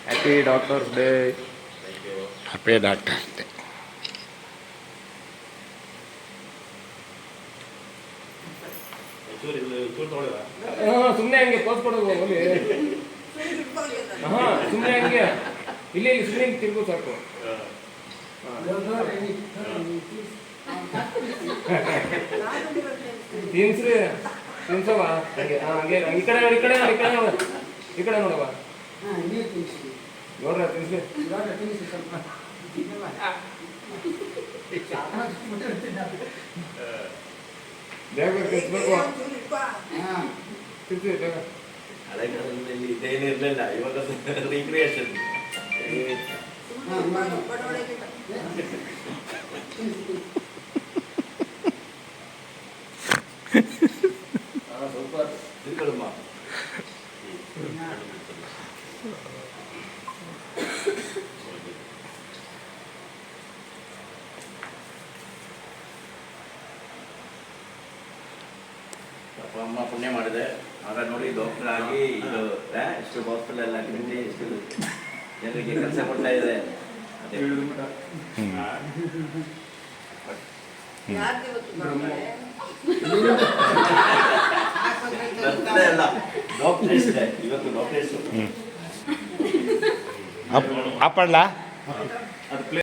Happy doctors day. Happy doctors day. ಸುಮ್ಮನೆ ಹಂಗೆ pose ಕೊಡೋದು ಹೋಗಿ. ಸುಮ್ಮನೆ ಹಂಗೆ ಇಲ್ಲಿ ಸುಮ್ಮನೆ ತಿರ್ಗು ಸಾಕು. ತಿನ್ಸ್ರಿ ತಿನ್ಸವ ಹಂಗೆ ಹಂಗೆ ಈ ಕಡೆ ಈ ಕಡೆ ಈ ಕಡೆ ನೋಡ ಈ ಕಡೆ ನೋಡವ ನೋಡ್ರ ತಿನ್ಸ್ರಿ. ಬೇಗ ತಿನ್ಸ್ಬೇಕು. ತಿನ್ಸಿ ಬೇಗ. ಹಳೆ ಕಾಲದಲ್ಲಿ ಇದೇನು ಇರಲಿಲ್ಲ, ಇವಾಗ ರೀಕ್ರಿಯೇಷನ್. ಸ್ವಲ್ಪ ತಿರ್ಕೊಳ್ಳಮ್ಮ. ಅಪ್ಪ ಅಮ್ಮ ಪುಣ್ಯ ಮಾಡಿದೆ. ಆಗ ನೋಡಿ ಡಾಕ್ಟರ್ ಆಗಿ ಇದು ಇಷ್ಟು ಹಾಸ್ಪಿಟಲ್ ಎಲ್ಲ ಕಟ್ಟಿ ಇಷ್ಟು ಜನರಿಗೆ ಕೆಲಸ ಕೊಡ್ತಾ ಇದೆ. ಅದೇ ಅಲ್ಲ ಡಾಕ್ಟರ್ಸ್ ಇವತ್ತು ಡಾಕ್ಟರ್ಸ್ ಅಪ್ಪಣ್ಣ ಅದು